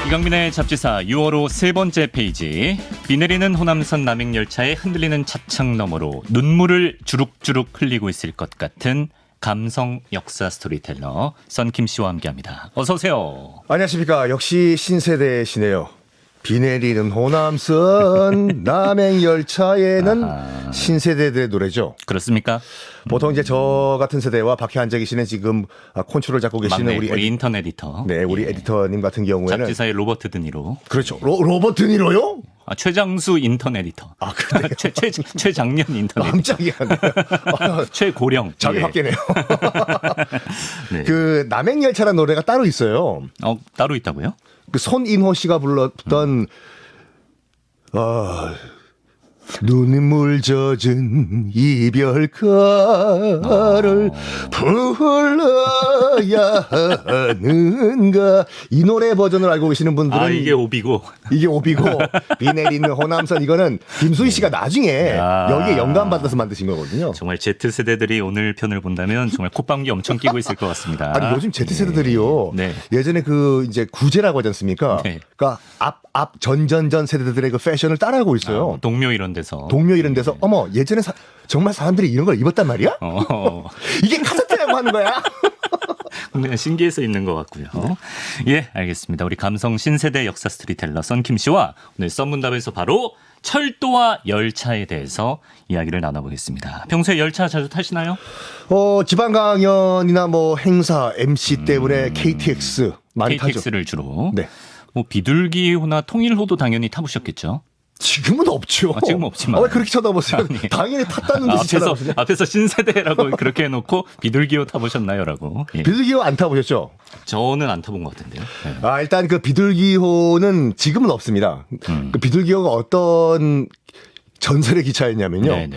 이강민의 잡지사 6월호 세 번째 페이지. 비 내리는 호남선 남행열차에 흔들리는 차창 너머로 눈물을 주룩주룩 흘리고 있을 것 같은 감성 역사 스토리텔러 썬킴 씨와 함께합니다. 어서 오세요. 안녕하십니까. 역시 신세대시네요. 비 내리는 호남선 남행열차에는 신세대들의 노래죠. 그렇습니까? 보통 이제 저 같은 세대와 밖에 앉아 계시는 지금 컨트롤 잡고 계시는 막내, 우리 우리 인턴 에디터. 네, 우리 예. 에디터님 같은 경우에는 잡지사의 로버트 드니로. 그렇죠. 로버트 드니로요? 최장수 인턴 에디터. 아, 그래요? 최장년 인턴 에디터. 깜짝이야. 최고령. 자기 예. 바뀌네요. 네. 그 남행열차라는 노래가 따로 있어요. 따로 있다고요? 그 손인호 씨가 불렀던 눈물 젖은 이별가를 불러야 하는가. 이 노래 버전을 알고 계시는 분들은 이게 오비고. 이게 오비고 비 내리는 호남선 이거는 김수희 씨가 나중에 여기에 영감 받아서 만드신 거거든요. 정말 Z세대들이 오늘 편을 본다면 정말 콧방귀 엄청 끼고 있을 것 같습니다. 아니 요즘 Z세대들이요. 네. 예전에 그 이제 구제라고 하지 않습니까? 네. 그러니까 전전 세대들의 그 패션을 따라하고 있어요. 동묘 이런 데서. 동묘 이런 데서 어머 예전에 정말 사람들이 이런 걸 입었단 말이야? 이게 카세트라고 하는 거야? 그냥 신기해서 있는 것 같고요. 예, 알겠습니다. 우리 감성 신세대 역사 스토리텔러 썬킴 씨와 오늘 썬문답에서 바로 철도와 열차에 대해서 이야기를 나눠보겠습니다. 평소에 열차 자주 타시나요? 지방 강연이나 뭐 행사, MC 때문에 KTX 많이 KTX를 주로. 네. 뭐 비둘기호나 통일호도 당연히 타보셨겠죠? 지금은 없죠. 지금은 없지만. 왜 그렇게 쳐다보세요? 아니. 당연히 tas다는 듯이 쳐다보세요. 앞에서 신세대라고 그렇게 해놓고 비둘기호 타보셨나요?라고. 예. 비둘기호 안 타보셨죠? 저는 안 타본 것 같은데요. 예. 일단 그 비둘기호는 지금은 없습니다. 그 비둘기호가 어떤 전설의 기차였냐면요. 네네.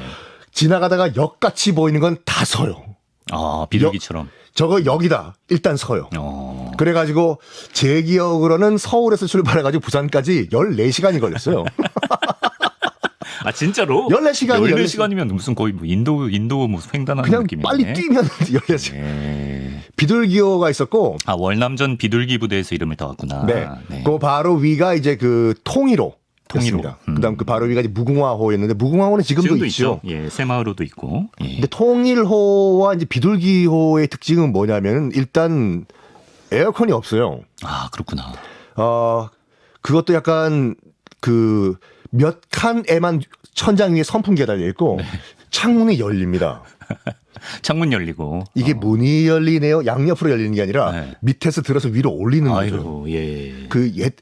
지나가다가 역같이 보이는 건 다 서요. 비둘기처럼. 저거 여기다 일단 서요. 어. 그래가지고 제 기억으로는 서울에서 출발해가지고 부산까지 14시간이 걸렸어요. 진짜로? 14시간이 14시간이면 무슨 거의 뭐 인도 무슨 횡단하는 그냥 느낌이네. 빨리 뛰면 14시간. 예. 비둘기호가 있었고. 월남전 비둘기 부대에서 이름을 따왔구나. 네. 네. 그 바로 위가 이제 그 통일호. 통일호. 그다음 그 바로 위가 이제 무궁화호였는데 무궁화호는 지금도 있죠. 예, 새마을호도 있고. 예. 근데 통일호와 이제 비둘기호의 특징은 뭐냐면 일단 에어컨이 없어요. 그렇구나. 그것도 약간 그 몇 칸에만 천장 위에 선풍기가 달려 있고 창문이 열립니다. 창문 열리고. 이게 문이 열리네요. 양옆으로 열리는 게 아니라 네. 밑에서 들어서 위로 올리는 거죠. 아이고, 예. 그 60,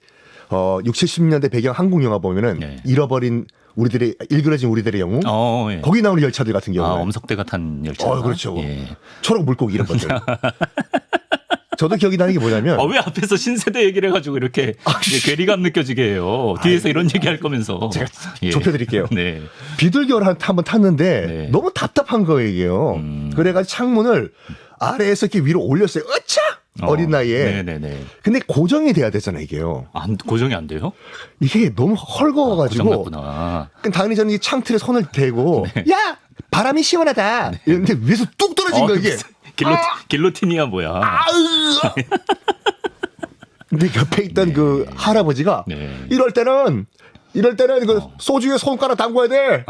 70년대 배경 한국 영화 보면은 네. 잃어버린 일그러진 우리들의 영웅. 예. 거기 나오는 열차들 같은 경우는. 엄석대가 탄 열차. 그렇죠. 예. 초록 물고기 이런 것들. 저도 기억이 나는 게 뭐냐면. 왜 앞에서 신세대 얘기를 해가지고 이렇게 괴리감 느껴지게 해요. 뒤에서 이런 얘기 할 거면서. 제가 좁혀드릴게요. 네. 비둘기호를 한번 탔는데 네. 너무 답답한 거예요, 이게요. 그래가지고 창문을 아래에서 이렇게 위로 올렸어요. 으차! 어린 나이에. 네네네. 근데 고정이 돼야 되잖아요, 이게요. 고정이 안 돼요? 이게 너무 헐거워가지고. 고장났구나. 당연히 저는 이 창틀에 손을 대고, 야! 바람이 시원하다! 이랬는데 위에서 뚝 떨어진 거예요, 이게. 길로틴이야 뭐야. 근데 옆에 있던 그 할아버지가 이럴 때는 그 소주에 손가락 담궈야 돼.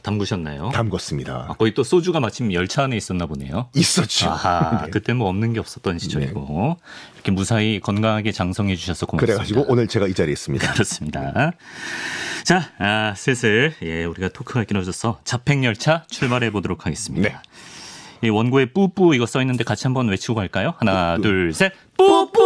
담그셨나요? 담궜습니다. 거기 또 소주가 마침 열차 안에 있었나 보네요. 있었죠. 네. 그때 뭐 없는 게 없었던 시절이고 이렇게 무사히 건강하게 장성해 주셔서 고맙습니다. 그래가지고 오늘 제가 이 자리에 있습니다. 그렇습니다. 자, 슬슬 우리가 토크가 길어져서 잡행열차 출발해 보도록 하겠습니다. 네. 이 원고에 뿌뿌 이거 써 있는데 같이 한번 외치고 갈까요? 하나, 둘, 셋. 뿌뿌!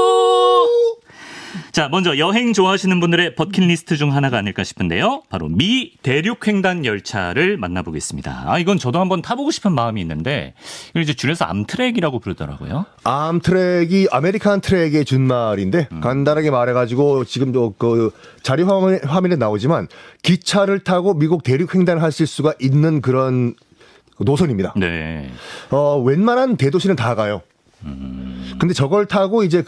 자, 먼저 여행 좋아하시는 분들의 버킷리스트 중 하나가 아닐까 싶은데요. 바로 미 대륙횡단 열차를 만나보겠습니다. 이건 저도 한번 타보고 싶은 마음이 있는데 이걸 이제 줄여서 암트랙이라고 부르더라고요. 암트랙이 아메리칸 트랙의 준말인데 간단하게 말해가지고 지금 그 자료 화면에 나오지만 기차를 타고 미국 대륙횡단을 하실 수가 있는 그런 노선입니다. 네. 웬만한 대도시는 다 가요. 근데 저걸 타고 이제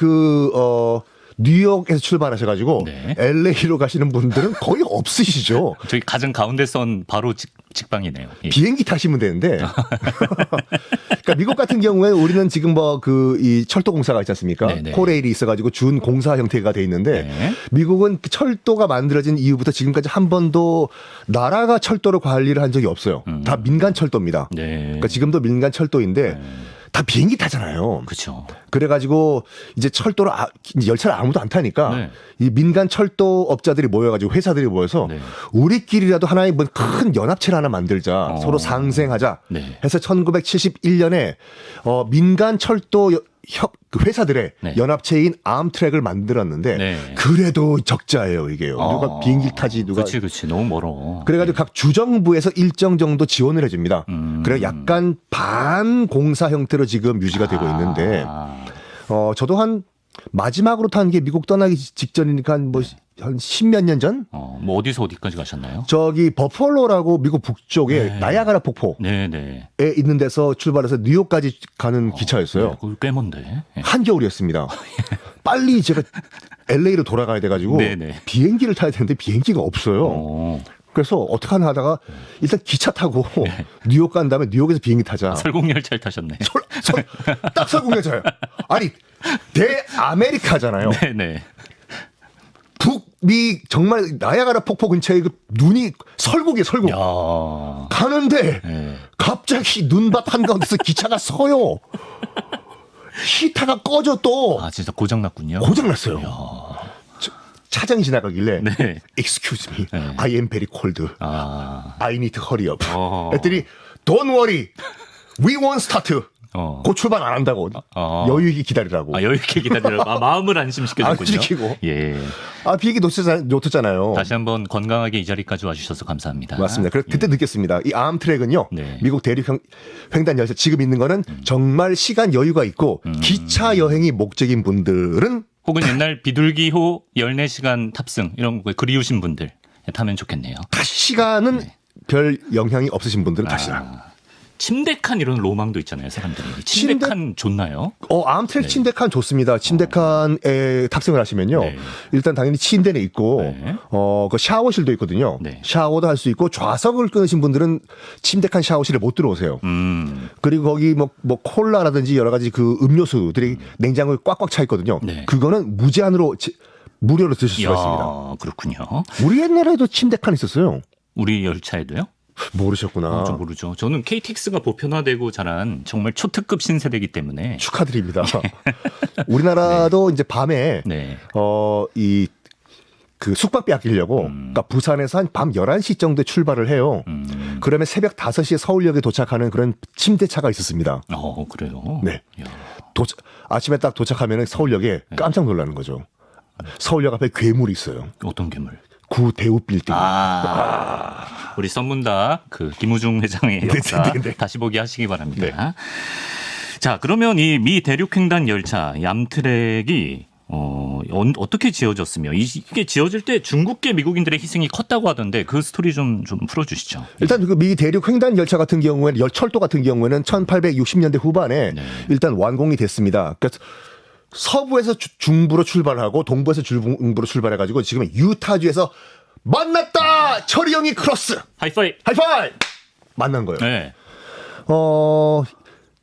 뉴욕에서 출발하셔가지고 네. LA로 가시는 분들은 거의 없으시죠. 저기 가장 가운데선 바로 직방이네요. 예. 비행기 타시면 되는데. 그러니까 미국 같은 경우에 우리는 지금 뭐 이 철도 공사가 있지 않습니까? 네네. 코레일이 있어가지고 준 공사 형태가 돼 있는데 네. 미국은 그 철도가 만들어진 이후부터 지금까지 한 번도 나라가 철도를 관리를 한 적이 없어요. 다 민간 철도입니다. 네. 그러니까 지금도 민간 철도인데 다 비행기 타잖아요. 그렇죠. 그래가지고 이제 철도를 이제 열차를 아무도 안 타니까 네. 이 민간 철도 업자들이 모여가지고 회사들이 모여서 네. 우리끼리라도 하나의 뭐 큰 연합체를 하나 만들자 서로 상생하자 네. 해서 1971년에 민간 철도 그 회사들의 네. 연합체인 암트랙을 만들었는데 네. 그래도 적자예요 이게요. 누가 비행기 타지 누가 그렇지 너무 멀어. 그래가지고 각 주정부에서 일정 정도 지원을 해줍니다. 그래 약간 반공사 형태로 지금 유지가 되고 있는데 저도 한 마지막으로 탄 게 미국 떠나기 직전이니까 한 십몇 년 전? 뭐 어디서 어디까지 가셨나요? 저기 버펄로라고 미국 북쪽에 네. 나야가라 폭포에 네네. 있는 데서 출발해서 뉴욕까지 가는 기차였어요. 네, 그거 꽤 먼데. 예. 한겨울이었습니다. 빨리 제가 LA로 돌아가야 돼가지고 네네. 비행기를 타야 되는데 비행기가 없어요. 어, 그래서 어떻게 하나 하다가 일단 기차 타고 뉴욕 간 다음에 뉴욕에서 비행기 타자. 설국열차를 타셨네. 딱 설국열차예요. 아니 대아메리카잖아요. 네네. 북미 정말 나야가라 폭포 근처에 그 눈이 설국이에요. 설국. 야. 가는데 네. 갑자기 눈밭 한가운데서 기차가 서요. 히타가 꺼져 또 아 진짜 고장 났군요. 고장났어요. 차장이 지나가길래 네. Excuse me, 네. I am very cold. 아. I need to hurry up. 어. 했더니 Don't worry, we won't start. 어. 곧 출발 안 한다고. 여유 있게 기다리라고. 아, 여유 있게 기다리라고. 마음을 안심시켜줬군요. 안심시키고. 예. 비행기 놓쳤잖아요. 다시 한번 건강하게 이 자리까지 와주셔서 감사합니다. 맞습니다. 그래서 그때 느꼈습니다. 이 암트랙은요. 네. 미국 대륙 횡단 열차 지금 있는 거는 정말 시간 여유가 있고 기차 여행이 목적인 분들은 혹은 옛날 비둘기호 14시간 탑승 이런 거 그리우신 분들 타면 좋겠네요. 다시 시간은 별 영향이 없으신 분들은 다시. 침대칸 이런 로망도 있잖아요, 사람들이. 침대칸 좋나요? 암트랙 침대칸 좋습니다. 침대칸에 탑승을 하시면요. 네. 일단 당연히 침대는 있고, 네. 그 샤워실도 있거든요. 네. 샤워도 할 수 있고, 좌석을 끊으신 분들은 침대칸 샤워실에 못 들어오세요. 그리고 거기 뭐 콜라라든지 여러 가지 그 음료수들이 냉장고에 꽉꽉 차 있거든요. 네. 그거는 무제한으로 무료로 드실 수가 있습니다. 그렇군요. 우리 옛날에도 침대칸 있었어요. 우리 열차에도요? 모르셨구나. 좀 모르죠. 저는 KTX가 보편화되고 자란 정말 초특급 신세대이기 때문에. 축하드립니다. 우리나라도 이제 밤에 네. 그 숙박비 아끼려고 그러니까 부산에서 한 밤 11시 정도에 출발을 해요. 그러면 새벽 5시에 서울역에 도착하는 그런 침대차가 있었습니다. 그래요? 네. 야. 아침에 딱 도착하면 서울역에 깜짝 놀라는 거죠. 서울역 앞에 괴물이 있어요. 어떤 괴물? 구 대우 빌딩. 우리 썬문다 그 김우중 회장의 역사 네. 다시 보기 하시기 바랍니다. 자, 그러면 이 미 대륙횡단 열차 암트랙이 어떻게 지어졌으며 이게 지어질 때 중국계 미국인들의 희생이 컸다고 하던데 그 스토리 좀 풀어주시죠. 일단 그 미 대륙 횡단 열차 같은 경우에는 철도 같은 경우에는 1860년대 후반에 일단 완공이 됐습니다. 그러니까 서부에서 중부로 출발하고 동부에서 중부로 출발해가지고 지금 유타주에서 만났다 철이 크로스 하이파이. 만난 거예요. 네.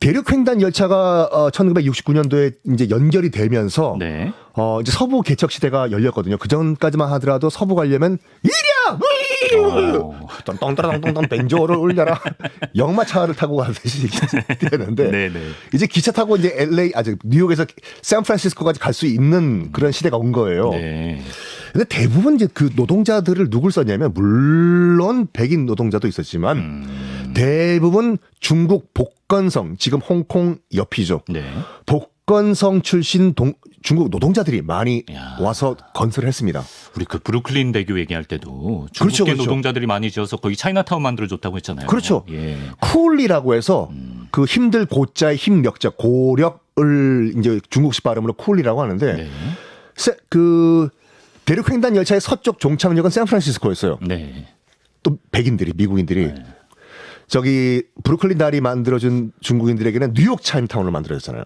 대륙 횡단 열차가 1969년도에 이제 연결이 되면서 네. 이제 서부 개척 시대가 열렸거든요. 그 전까지만 하더라도 서부 가려면 이랴 똥똥똥똥 벤조를 올려라 역마차를 타고 가듯이 되는데 네네. 이제 기차 타고 이제 뉴욕에서 샌프란시스코까지 갈 수 있는 그런 시대가 온 거예요. 네. 근데 대부분 이제 그 노동자들을 누굴 썼냐면 물론 백인 노동자도 있었지만 대부분 중국 복건성 지금 홍콩 옆이죠. 네. 복건성 출신 중국 노동자들이 많이 야. 와서 건설을 했습니다. 우리 그 브루클린 대교 얘기할 때도 중국계 그렇죠, 그렇죠. 노동자들이 많이 지어서 거기 차이나타운 만들어줬다고 했잖아요. 그렇죠. 예. 쿨리라고 해서 그 힘들 고자의 힘력자 고력을 이제 중국식 발음으로 쿨리라고 하는데 네. 그 대륙 횡단 열차의 서쪽 종착역은 샌프란시스코였어요. 네. 또 백인들이 미국인들이 저기 브루클린 다리 만들어준 중국인들에게는 뉴욕 차이나타운을 만들어줬잖아요.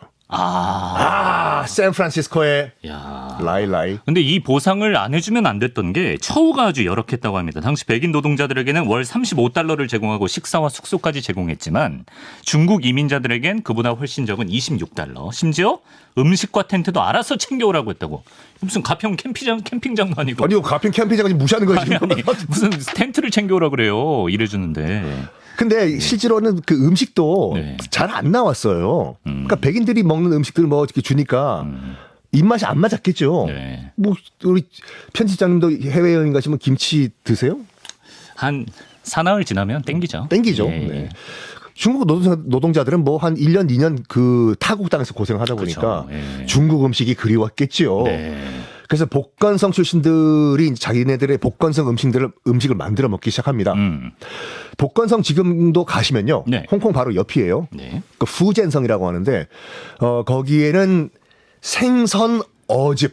샌프란시스코의 야. 라이. 근데 이 보상을 안 해주면 안 됐던 게 처우가 아주 열악했다고 합니다. 당시 백인 노동자들에게는 월 35달러를 제공하고 식사와 숙소까지 제공했지만 중국 이민자들에겐 그보다 훨씬 적은 26달러. 심지어 음식과 텐트도 알아서 챙겨오라고 했다고. 무슨 가평 캠핑장도 아니고. 아니요, 가평 캠핑장까지 무시하는 거예요, 지금. 아니, 무슨 텐트를 챙겨오라 그래요. 이래주는데. 근데 실제로는 그 음식도 네. 잘 안 나왔어요. 그러니까 백인들이 먹는 음식들 뭐 이렇게 주니까 입맛이 안 맞았겠죠. 네. 뭐 우리 편집장님도 해외여행 가시면 김치 드세요? 한 사나흘 지나면 땡기죠. 땡기죠. 예, 네. 예. 중국 노동자들은 뭐 한 1년, 2년 그 타국 땅에서 고생하다 보니까 그렇죠. 예. 중국 음식이 그리웠겠죠. 네. 그래서 복건성 출신들이 자기네들의 복건성 음식을 만들어 먹기 시작합니다. 복건성 지금도 가시면요. 네. 홍콩 바로 옆이에요. 네. 그 후젠성이라고 하는데 거기에는 생선 어즙을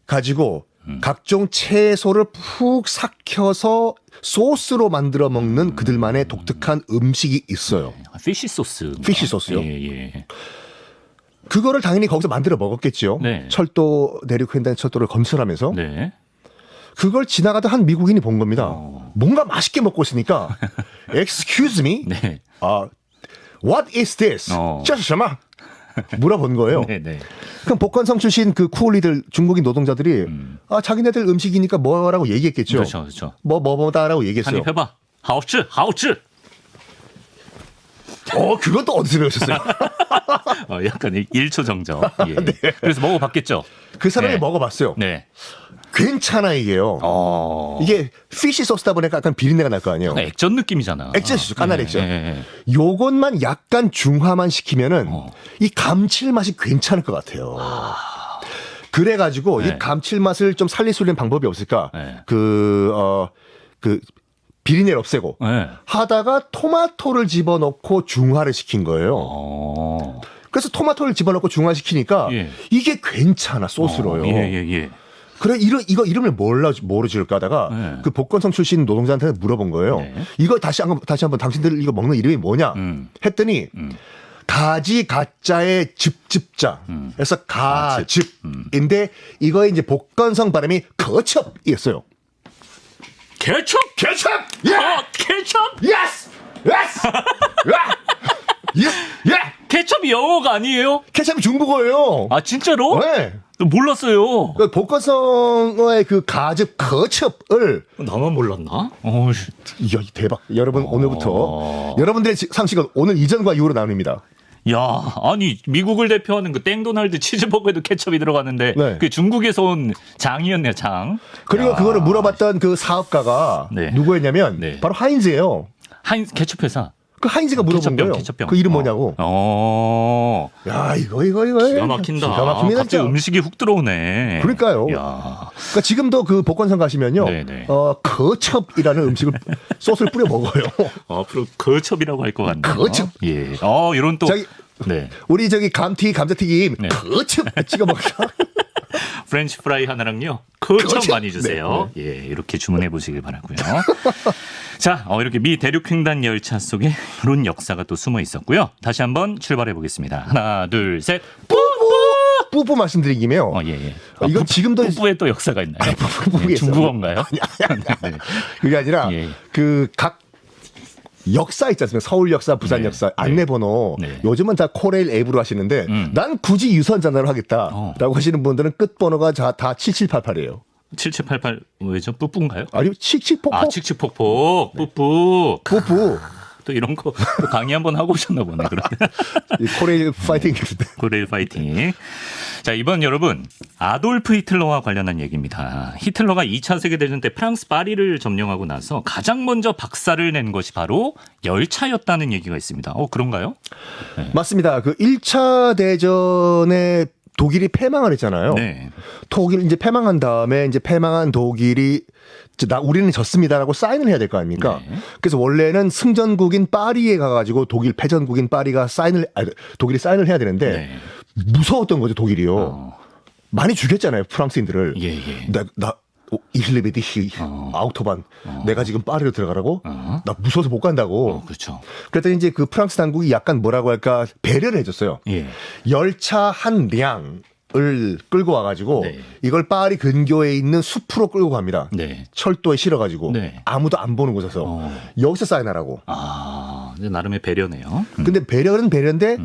가지고 각종 채소를 푹 삭혀서 소스로 만들어 먹는 그들만의 독특한 음식이 있어요. 피쉬 소스. 피쉬 소스요? 예, 예. 그거를 당연히 거기서 만들어 먹었겠죠. 네. 철도 내륙 횡단 철도를 건설하면서 네. 그걸 지나가다 한 미국인이 본 겁니다. 뭔가 맛있게 먹고 있으니까 Excuse me, 네. what is this? 这是什么? 물어본 거예요. 네, 네. 그럼 복건성 출신 그 쿠올리들 중국인 노동자들이 자기네들 음식이니까 뭐라고 얘기했겠죠. 그렇죠, 그렇죠. 뭐다라고 얘기했어요. 한입 해봐. 好吃,好吃. 그건 또 어디서 배우셨어요? 약간 1초 정적. 예. 네. 그래서 먹어봤겠죠. 그 사람이 네. 먹어봤어요. 네. 괜찮아 이게요. 이게 피쉬 소스다 보니까 약간 비린내가 날 거 아니에요. 액젓 느낌이잖아. 액젓이죠. 까나리 액젓. 예. 요것만 약간 중화만 시키면은 이 감칠맛이 괜찮을 것 같아요. 그래가지고 네. 이 감칠맛을 좀 살릴 수 있는 방법이 없을까? 네. 그 비린내를 없애고 네. 하다가 토마토를 집어넣고 중화를 시킨 거예요. 그래서 토마토를 집어넣고 중화시키니까 예. 이게 괜찮아 소스로요. 예. 그래 이거 이름을 뭐로 지을까 하다가 네. 그 복건성 출신 노동자한테 물어본 거예요. 네. 이거 다시 한번 당신들 이거 먹는 이름이 뭐냐 했더니 가지 가짜의 즙즙자. 그래서 가즙인데 이거의 이제 복건성 발음이 거첩이었어요. 케첩? 케첩! 예! 케첩? 예스! 예스! 예! 케첩이 영어가 아니에요? 케첩이 중국어예요. 아, 진짜로? 네. 몰랐어요. 그 복건성의 그 가즙 거첩을 나만 몰랐나? 이야, 대박. 여러분 오늘부터 여러분들의 상식은 오늘 이전과 이후로 나눕니다. 야, 아니 미국을 대표하는 그 땡도날드 치즈버거에도 케첩이 들어갔는데 네. 그 중국에서 온 장이었네요, 장. 그리고 야. 그거를 물어봤던 그 사업가가 네. 누구였냐면 네. 바로 하인즈예요. 하인즈 케첩 회사. 그 하인즈가 물어본 거예요. 케첩병. 그 이름 뭐냐고. 야, 이거. 기가 막힌다. 기가 막힙니다. 갑자기 진짜. 음식이 훅 들어오네. 그러니까요. 야. 그러니까 지금도 그 복건성 가시면요. 네네. 거첩이라는 음식을 소스를 뿌려 먹어요. 앞으로 거첩이라고 할 것 같네요. 거첩. 예. 이런 또. 저기 네. 우리 감자튀김 네. 거첩 찍어 먹자. 프렌치 프라이 하나랑요. 거첩 거첩. 많이 주세요. 네. 예, 이렇게 주문해 보시길 바라고요. 자, 이렇게 미 대륙 횡단 열차 속에 이런 역사가 또 숨어 있었고요. 다시 한번 출발해 보겠습니다. 하나, 둘, 셋. 뿌뿌 말씀드린 김에요. 예. 이건 지금도 뽀뽀에 또 역사가 있나요? 뽀뽀에 중국어인가요? 아니. 그게 아니라 예. 그 각 역사 있지 않습니까? 서울 역사, 부산 네. 역사, 안내번호. 네. 요즘은 다 코레일 앱으로 하시는데 난 굳이 유선 전화로 하겠다라고 하시는 분들은 끝번호가 다 7788이에요. 7788 왜죠? 뿌뿌인가요? 아니요, 칙칙폭폭. 아, 칙칙폭폭. 뿌뿌. 뿌뿌. 또 이런 거 또 강의 한번 하고 오셨나 보네. 그러면. 코레일 파이팅. 고레일 파이팅. 자, 이번 여러분 아돌프 히틀러와 관련한 얘기입니다. 히틀러가 2차 세계대전 때 프랑스 파리를 점령하고 나서 가장 먼저 박살을 낸 것이 바로 열차였다는 얘기가 있습니다. 그런가요? 맞습니다. 그 1차 대전에 독일이 패망을 했잖아요. 네. 독일 이제 패망한 다음에 이제 패망한 독일이 우리는 졌습니다라고 사인을 해야 될 거 아닙니까? 네. 그래서 원래는 승전국인 파리에 가가지고 독일 패전국인 파리가 독일이 사인을 해야 되는데 네. 무서웠던 거죠 독일이요. 많이 죽였잖아요 프랑스인들을. 예. 이힐레베디히 아우토반 내가 지금 파리로 들어가라고? 나 무서워서 못 간다고. 그렇죠. 그랬더니 이제 그 프랑스 당국이 약간 뭐라고 할까 배려를 해줬어요. 예. 열차 한 량을 끌고 와가지고 네. 이걸 파리 근교에 있는 숲으로 끌고 갑니다. 네. 철도에 실어가지고 네. 아무도 안 보는 곳에서 여기서 사인하라고. 이제 나름의 배려네요. 근데 배려는 배려인데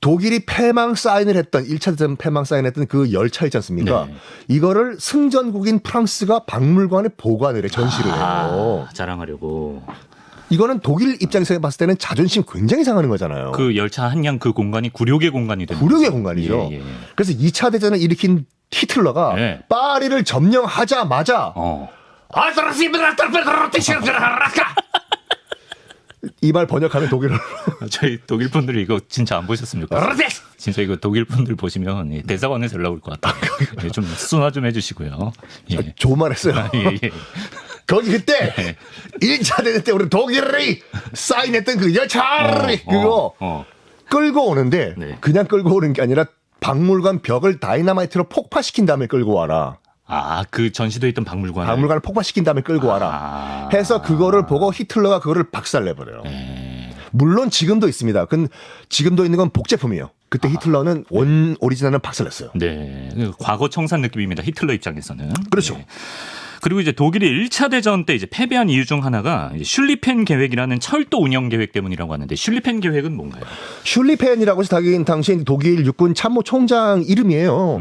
독일이 패망 사인을 했던 1차 대전 패망 사인했던 그 열차 있지 않습니까? 네. 이거를 승전국인 프랑스가 박물관에 보관을 해 전시를 해요. 자랑하려고. 이거는 독일 입장에서 봤을 때는 자존심 굉장히 상하는 거잖아요. 그 열차 한양 그 공간이 굴욕의 공간이 되는 굴욕의 거죠. 공간이죠. 예, 예. 그래서 2차 대전을 일으킨 히틀러가 네. 파리를 점령하자마자 이 말 번역하면 독일어로 저희 독일 분들이 이거 진짜 안 보셨으면 좋겠어요. 진짜 이거 독일 분들 보시면 대사관에서 연락 올 것 같아요. 예, 좀 순화 좀 해주시고요. 예. 좋은 말 했어요. 예, 예. 거기 그때 1차 대전 때 우리 독일이 사인했던 그 열차를 그거 끌고 오는데 네. 그냥 끌고 오는 게 아니라 박물관 벽을 다이나마이트로 폭파시킨 다음에 끌고 와라. 그 전시돼 있던 박물관을. 박물관을 폭파시킨 다음에 끌고 와라. 해서 그거를 보고 히틀러가 그거를 박살내버려요. 물론 지금도 있습니다. 지금도 있는 건 복제품이에요. 그때 히틀러는 원 오리지널은 박살냈어요. 네. 과거 청산 느낌입니다. 히틀러 입장에서는. 그렇죠. 네. 그리고 이제 독일이 1차 대전 때 이제 패배한 이유 중 하나가 이제 슐리펜 계획이라는 철도 운영 계획 때문이라고 하는데 슐리펜 계획은 뭔가요? 슐리펜이라고 해서 당시 독일 육군 참모 총장 이름이에요.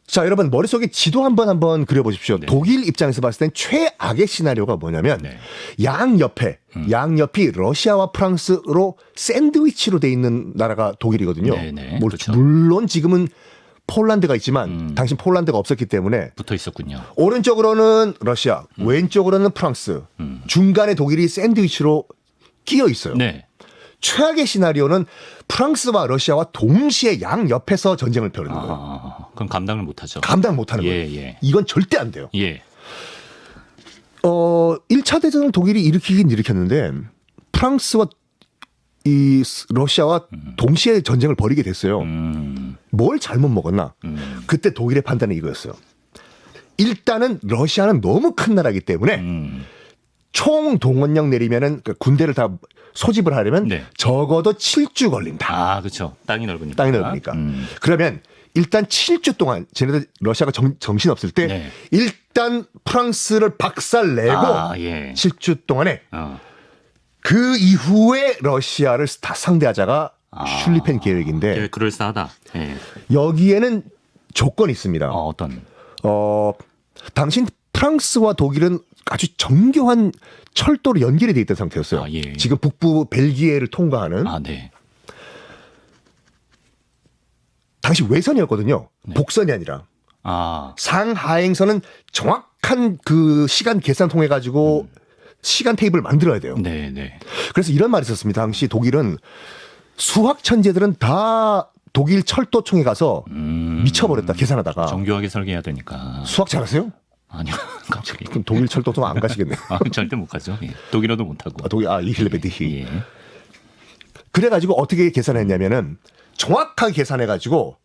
자, 여러분 머릿속에 지도 한번 그려보십시오. 네. 독일 입장에서 봤을 땐 최악의 시나리오가 뭐냐면 네. 양옆이 러시아와 프랑스로 샌드위치로 돼 있는 나라가 독일이거든요. 네, 네. 뭐, 그렇죠. 물론 지금은 폴란드가 있지만 당신 폴란드가 없었기 때문에 붙어 있었군요. 오른쪽으로는 러시아, 왼쪽으로는 프랑스, 중간에 독일이 샌드위치로 끼어 있어요. 네. 최악의 시나리오는 프랑스와 러시아와 동시에 양옆에서 전쟁을 펴는 거예요. 그럼 감당을 못하죠. 감당 못하는 예, 거예요. 예. 이건 절대 안 돼요. 예. 1차 대전을 독일이 일으키긴 일으켰는데 프랑스와 이 러시아와 동시에 전쟁을 벌이게 됐어요. 뭘 잘못 먹었나? 그때 독일의 판단은 이거였어요. 일단은 러시아는 너무 큰 나라이기 때문에 총 동원령 내리면은 그 군대를 다 소집을 하려면 네. 적어도 7주 걸린다. 그렇죠. 땅이 넓으니까. 땅이 넓으니까. 그러면 일단 7주 동안 쟤네들 러시아가 정신 없을 때 네. 일단 프랑스를 박살내고 예. 7주 동안에 어. 그 이후에 러시아를 다 상대하자가 슐리펜 계획인데 계획 그럴싸하다. 예. 여기에는 조건이 있습니다. 어떤? 당신 프랑스와 독일은 아주 정교한 철도로 연결이 돼 있던 상태였어요. 예. 지금 북부 벨기에를 통과하는 네. 당시 외선이었거든요. 복선이 아니라. 상하행선은 정확한 그 시간 계산 통해 가지고 시간 테이블을 만들어야 돼요. 네, 네. 그래서 이런 말이 있었습니다. 당시 독일은 수학 천재들은 다 독일 철도청에 가서 미쳐버렸다 계산하다가. 정교하게 설계해야 되니까. 수학 잘하세요? 아니요, 갑자기. 그럼 독일 철도청 안 가시겠네요. 절대 못 가죠. 예. 독일어도 못 하고. 독일 이힐레베디히. 예. 그래가지고 어떻게 계산했냐면은 정확하게 계산해가지고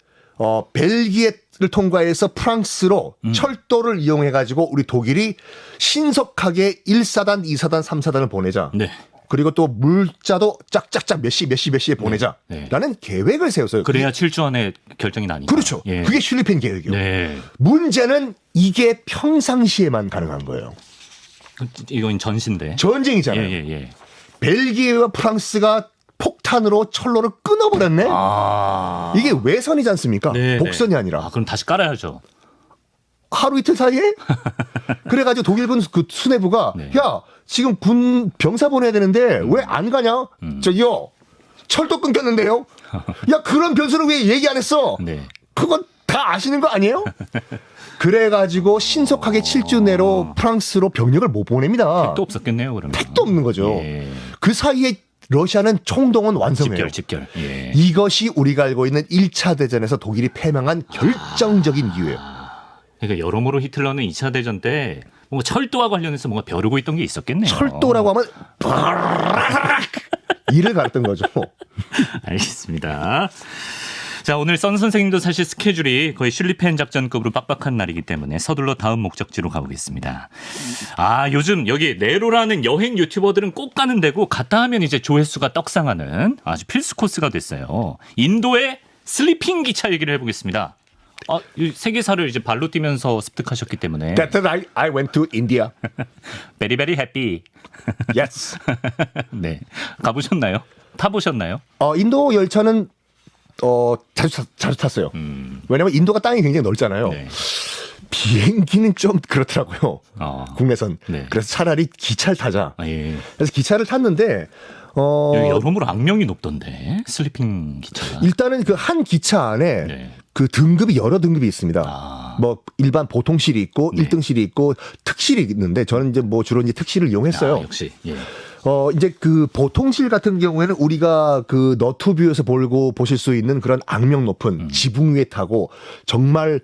벨기에를 통과해서 프랑스로 철도를 이용해가지고 우리 독일이 신속하게 1사단, 2사단, 3사단을 보내자. 네. 그리고 또 물자도 짝짝짝 몇 시에 보내자. 네. 라는 계획을 세웠어요. 그래야 7주 안에 결정이 나니까. 그렇죠. 예. 그게 슐리펜 계획이요. 네. 문제는 이게 평상시에만 가능한 거예요. 이건 전시인데. 전쟁이잖아요. 예. 벨기에와 프랑스가 폭탄으로 철로를 끊어버렸네. 이게 외선이지 않습니까? 네, 복선이 아니라. 그럼 다시 깔아야죠. 하루 이틀 사이에? 그래가지고 독일군 그 수뇌부가 네. 야 지금 군 병사 보내야 되는데 왜 안 가냐? 저기요 철도 끊겼는데요. 야 그런 변수를 왜 얘기 안 했어? 네. 그건 다 아시는 거 아니에요? 그래가지고 신속하게 7주 내로 프랑스로 병력을 못 보냅니다. 택도 없었겠네요, 그러면. 택도 없는 거죠. 예. 그 사이에 러시아는 총동원 완성해요. 집결. 예. 이것이 우리가 알고 있는 1차 대전에서 독일이 패망한 결정적인 이유예요. 그러니까 여러모로 히틀러는 2차 대전 때 뭔가 철도와 관련해서 뭔가 벼르고 있던 게 있었겠네요. 철도라고 하면 이를 갈았던 거죠. 알겠습니다. 자, 오늘 선 선생님도 사실 스케줄이 거의 슐리펜 작전급으로 빡빡한 날이기 때문에 서둘러 다음 목적지로 가보겠습니다. 아, 요즘 여기 네로라는 여행 유튜버들은 꼭 가는 데고 갔다 하면 이제 조회수가 떡상하는 아주 필수 코스가 됐어요. 인도의 슬리핑 기차 얘기를 해보겠습니다. 아, 이 세계사를 이제 발로 뛰면서 습득하셨기 때문에. That's right. I went to India. Very very happy. Yes. 네, 가보셨나요? 타보셨나요? 인도 열차는 자주 탔어요. 왜냐면 인도가 땅이 굉장히 넓잖아요. 네. 비행기는 좀 그렇더라고요. 국내선. 네. 그래서 차라리 기차를 타자. 아, 예. 그래서 기차를 탔는데 여기 여러모로 악명이 높던데 슬리핑 기차가. 일단은 그 한 기차 안에 네. 그 등급이 여러 등급이 있습니다. 아. 뭐 일반 보통실이 있고 네. 1등실이 있고 특실이 있는데 저는 이제 뭐 주로 이제 특실을 이용했어요. 아, 역시. 예. 이제 그 보통실 같은 경우에는 우리가 그 너튜브에서 보실 수 있는 그런 악명 높은 지붕 위에 타고 정말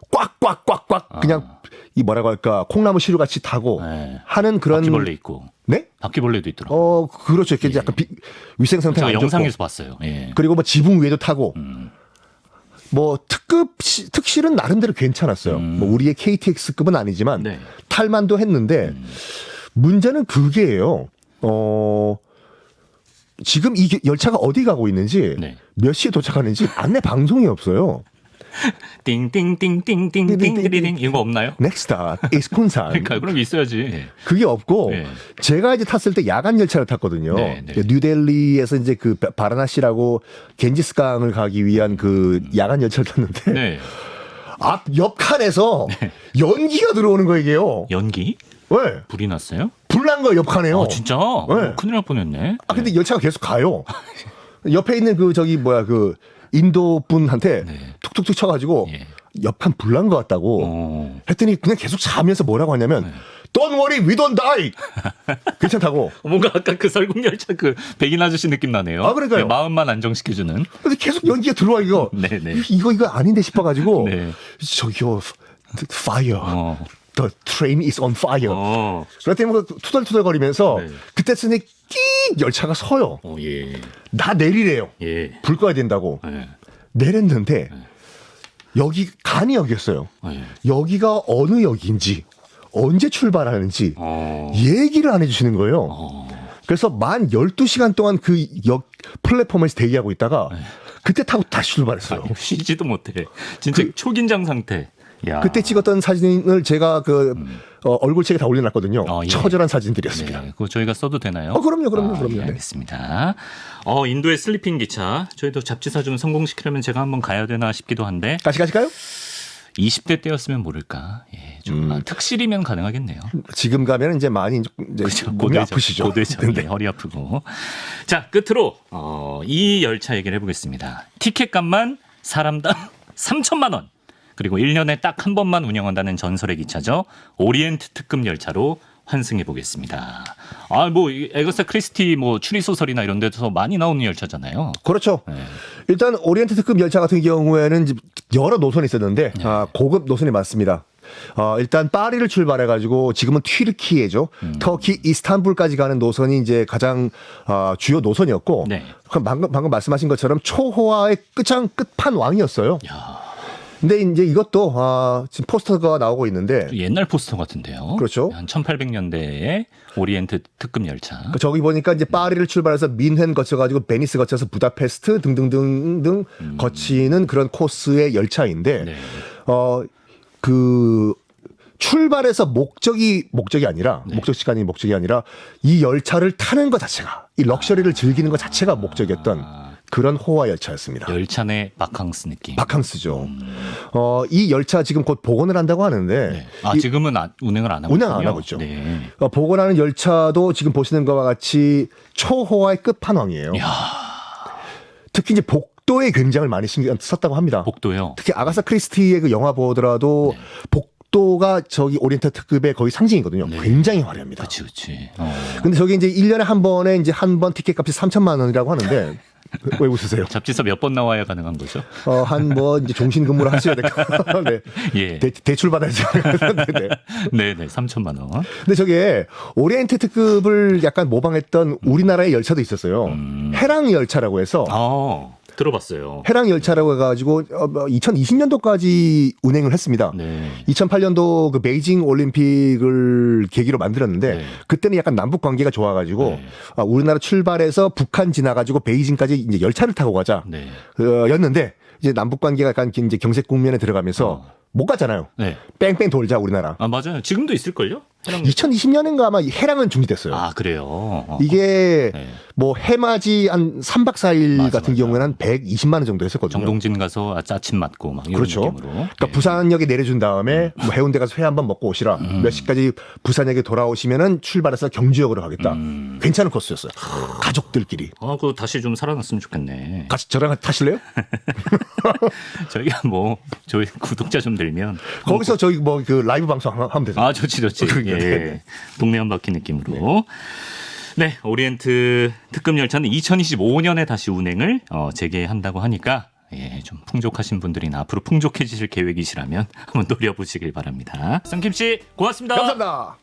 꽉꽉꽉꽉 그냥 이 뭐라고 할까 콩나무 시루 같이 타고 네. 하는 그런 바퀴벌레 있고. 네? 바퀴벌레도 있더라고요. 그렇죠. 이렇게 약간 위생 상태가 제가 안 좋고. 영상에서 봤어요. 예. 그리고 뭐 지붕 위에도 타고 뭐 특실은 나름대로 괜찮았어요. 뭐 우리의 KTX급은 아니지만 네. 탈만도 했는데 문제는 그게예요. 지금 이 열차가 어디 가고 있는지 네. 몇 시에 도착하는지 안내 방송이 없어요. 띵띵띵띵띵띵띵띵 이거 없나요? Next stop is 군산. 그러니까 그럼 있어야지. 그게 없고 네. 제가 이제 탔을 때 야간 열차를 탔거든요. 네, 네. 뉴델리에서 이제 그 바라나시라고 겐지스강을 가기 위한 그 야간 열차를 탔는데 네. 옆 칸에서 연기가 들어오는 거예요, 이게요. 연기? 왜? 불이 났어요? 불난 거예요, 옆 칸에요. 아, 진짜? 네. 큰일 날 뻔했네. 근데 열차가 계속 가요. 옆에 있는 그 인도 분한테 네. 툭툭툭 쳐가지고 예. 옆칸 불난 것 같다고 했더니 그냥 계속 자면서 뭐라고 하냐면 네. Don't worry, we don't die. 괜찮다고. 뭔가 아까 그 설국열차 그 백인 아저씨 느낌 나네요. 아, 그러니까요. 네, 마음만 안정시켜주는. 근데 계속 연기가 들어와 이거. 네네. 이거 아닌데 싶어가지고 네. 저기요 fire. The train is on fire. 그랬더니 뭐 투덜투덜거리면서 네. 그때 쓰니 끼 열차가 서요. 예. 나 내리래요. 예. 불 꺼야 된다고. 예. 내렸는데 여기 간이역이었어요. 예. 여기가 어느 역인지 언제 출발하는지 어. 얘기를 안 해주시는 거예요. 그래서 만 12시간 동안 그 역 플랫폼에서 대기하고 있다가 그때 타고 다시 출발했어요. 쉬지도 못해. 진짜 초긴장 상태. 야. 그때 찍었던 사진을 제가 얼굴책에 다 올려놨거든요. 예. 처절한 사진들이었습니다. 네, 그거 저희가 써도 되나요? 그럼요. 예, 알겠습니다. 인도의 슬리핑 기차. 저희도 잡지사 좀 성공시키려면 제가 한번 가야 되나 싶기도 한데. 같이 가실까요? 20대 때였으면 모를까. 예, 좀 특실이면 가능하겠네요. 지금 가면 이제 많이 이제 몸이 아프시죠. 고대죠. 네, 허리 아프고. 자, 끝으로 이 열차 얘기를 해보겠습니다. 티켓값만 사람당 3천만 원. 그리고 1년에 딱 한 번만 운영한다는 전설의 기차죠. 오리엔트 특급 열차로 환승해 보겠습니다. 뭐 에거사 크리스티 뭐 추리 소설이나 이런 데서 많이 나오는 열차잖아요. 그렇죠. 네. 일단 오리엔트 특급 열차 같은 경우에는 여러 노선이 있었는데 고급 노선이 많습니다. 일단 파리를 출발해가지고 지금은 튀르키예죠. 터키 이스탄불까지 가는 노선이 이제 가장 주요 노선이었고, 네. 방금 말씀하신 것처럼 초호화의 끝판왕이었어요. 야, 근데 이제 이것도 지금 포스터가 나오고 있는데 옛날 포스터 같은데요. 그렇죠. 한 1800년대에 오리엔트 특급 열차. 저기 보니까 이제 파리를 출발해서 민헨 거쳐가지고 베니스 거쳐서 부다페스트 등등등등 거치는 그런 코스의 열차인데 네. 그 출발해서 목적이 아니라 목적 시간이 목적이 아니라 이 열차를 타는 것 자체가 이 럭셔리를 즐기는 것 자체가 목적이었던 그런 호화 열차였습니다. 열차 내 바캉스 느낌. 바캉스죠. 이 열차 지금 곧 복원을 한다고 하는데 네. 지금은 운행을 안 하고 운행 있군요. 안 하고 있죠. 네. 복원하는 열차도 지금 보시는 것과 같이 초호화의 끝판왕이에요. 야, 특히 이제 복도에 굉장히 많이 신경 썼다고 합니다. 복도요. 특히 아가사 크리스티의 그 영화 보더라도 복도가 저기 오리엔트 특급의 거의 상징이거든요. 네. 굉장히 화려합니다. 그렇지. 근데 저기 이제 1년에 한 번에 이제 한 번 티켓 값이 3천만 원이라고 하는데 왜 웃으세요? 잡지사 몇 번 나와야 가능한 거죠? 한 뭐 이제 종신 근무를 하셔야 될까? 네. 예. 대출 받아야죠. 네. 네, 3천만 원. 근데 저게 오리엔트 특급을 약간 모방했던 우리나라의 열차도 있었어요. 해랑 열차라고 해서 들어봤어요. 해랑 열차라고 해가지고 2020년도까지 운행을 했습니다. 네. 2008년도 그 베이징 올림픽을 계기로 만들었는데 네. 그때는 약간 남북 관계가 좋아가지고 네. 우리나라 출발해서 북한 지나가지고 베이징까지 이제 열차를 타고 가자 네. 였는데 이제 남북 관계가 약간 이제 경색 국면에 들어가면서 못 갔잖아요. 네. 뺑뺑 돌자 우리나라. 아 맞아요. 지금도 있을걸요? 해랑 2020년인가 아마 해랑은 중지됐어요. 아 그래요. 이게 네. 뭐 해맞이 한 3박 4일 맞아, 같은 맞아. 경우에는 한 120만 원 정도 했었거든요. 정동진 가서 짜침 맞고 막 이런 그렇죠. 느낌으로. 그러니까 네. 부산역에 내려준 다음에 뭐 해운대 가서 회 한번 먹고 오시라. 몇 시까지 부산역에 돌아오시면은 출발해서 경주역으로 가겠다. 괜찮은 코스였어요. 가족들끼리. 아, 그거 다시 좀 살아났으면 좋겠네. 같이 저랑 타실래요? 저희가 뭐 저희 구독자 좀 늘면 거기서 저희 뭐 그 라이브 방송 하면 되죠. 아 좋지. 그러니까, 예. 네. 동네 한 바퀴 느낌으로. 네, 오리엔트 특급 열차는 2025년에 다시 운행을 재개한다고 하니까 예, 좀 풍족하신 분들이나 앞으로 풍족해지실 계획이시라면 한번 노려보시길 바랍니다. 썬킴 씨 고맙습니다. 감사합니다.